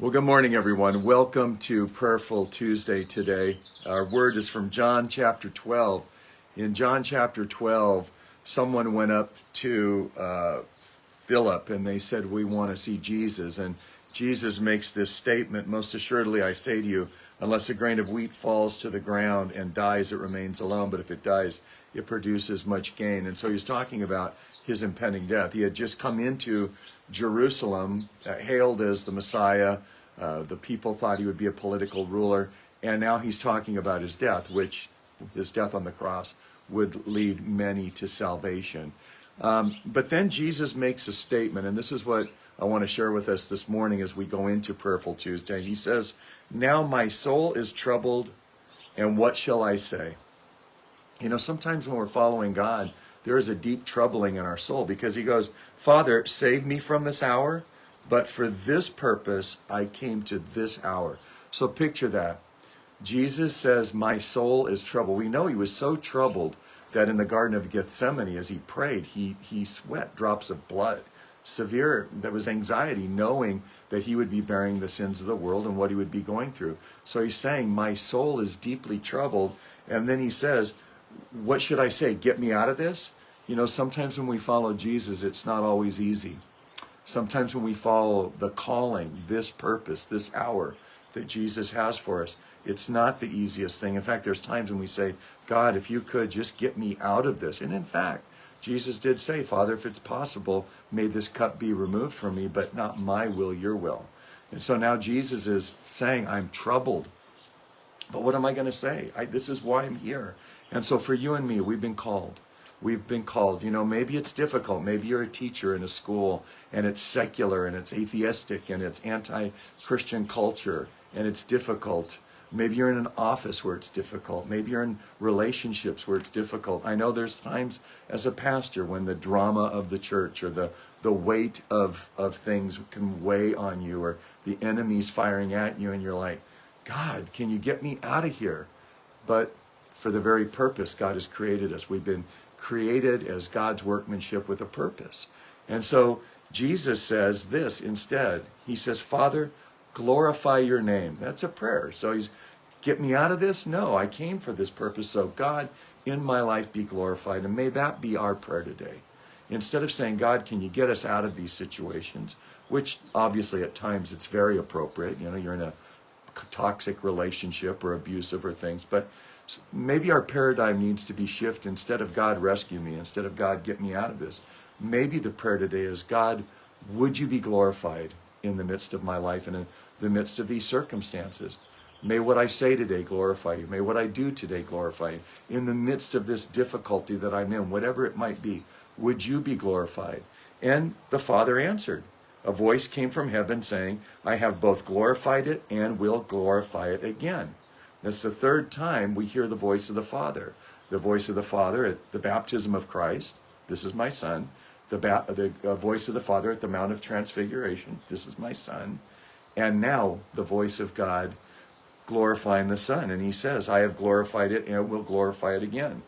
Well, good morning, everyone. Welcome to Prayerful Tuesday today. Our word is from John chapter 12. In John chapter 12, someone went up to Philip and they said, "We want to see Jesus." And Jesus makes this statement, "Most assuredly, I say to you, unless a grain of wheat falls to the ground and dies, it remains alone. But if it dies, it produces much gain." And so he's talking about his impending death. He had just come into Jerusalem, hailed as the Messiah. The people thought he would be a political ruler. And now he's talking about his death, which his death on the cross would lead many to salvation. But then Jesus makes a statement, and this is what I want to share with us this morning as we go into Prayerful Tuesday. He says, "Now my soul is troubled, and what shall I say?" You know, sometimes when we're following God, there is a deep troubling in our soul because he goes, "Father, save me from this hour, but for this purpose I came to this hour." So picture that. Jesus says, "My soul is troubled." We know he was so troubled that in the Garden of Gethsemane, as he prayed, he sweat drops of blood. Severe, there was anxiety, knowing that he would be bearing the sins of the world and what he would be going through. So he's saying, "My soul is deeply troubled." And then he says, "What should I say? Get me out of this?" You know, sometimes when we follow Jesus, it's not always easy. Sometimes when we follow the calling, this purpose, this hour that Jesus has for us, it's not the easiest thing. In fact, there's times when we say, "God, if you could just get me out of this." And in fact, Jesus did say, "Father, if it's possible, may this cup be removed from me, but not my will, your will." And so now Jesus is saying, "I'm troubled. But what am I going to say? This is why I'm here." And so for you and me, we've been called. We've been called. You know, maybe it's difficult. Maybe you're a teacher in a school and it's secular and it's atheistic and it's anti-Christian culture and it's difficult. Maybe you're in an office where it's difficult. Maybe you're in relationships where it's difficult. I know there's times as a pastor when the drama of the church or the weight of things can weigh on you, or the enemy's firing at you and you're like, "God, can you get me out of here?" But for the very purpose God has created us. We've been created as God's workmanship with a purpose. And so Jesus says this instead. He says, "Father, glorify your name." That's a prayer. So he's, "Get me out of this?" No, I came for this purpose. So God, in my life, be glorified. And may that be our prayer today. Instead of saying, "God, can you get us out of these situations?" Which obviously at times it's very appropriate. You know, you're in a toxic relationship or abusive or things. But maybe our paradigm needs to be shifted. Instead of, "God, rescue me," instead of, "God, get me out of this," maybe the prayer today is, "God, would you be glorified in the midst of my life and in the midst of these circumstances? May what I say today glorify you. May what I do today glorify you. In the midst of this difficulty that I'm in, whatever it might be, would you be glorified?" And the Father answered. A voice came from heaven saying, "I have both glorified it and will glorify it again." That's the third time we hear the voice of the Father. The voice of the Father at the baptism of Christ, "This is my Son." The voice of the Father at the Mount of Transfiguration, "This is my Son." And now the voice of God glorifying the Son. And he says, "I have glorified it and will glorify it again."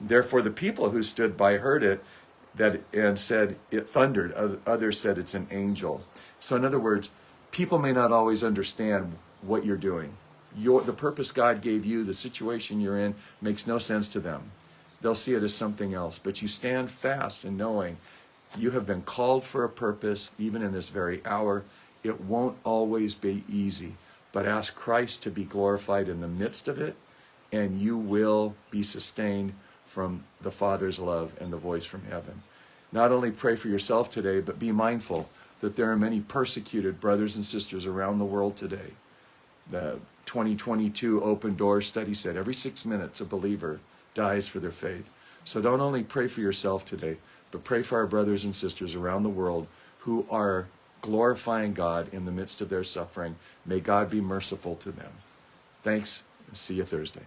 Therefore the people who stood by heard it and said, "It thundered." Others said, "It's an angel." So in other words, people may not always understand what you're doing. The purpose God gave you, the situation you're in, makes no sense to them. They'll see it as something else. But you stand fast in knowing you have been called for a purpose, even in this very hour. It won't always be easy, but ask Christ to be glorified in the midst of it, and you will be sustained from the Father's love and the voice from heaven. Not only pray for yourself today, but be mindful that there are many persecuted brothers and sisters around the world today. The 2022 Open Doors study said every 6 minutes a believer dies for their faith. So don't only pray for yourself today, but pray for our brothers and sisters around the world who are glorifying God in the midst of their suffering. May God be merciful to them. Thanks, and see you Thursday.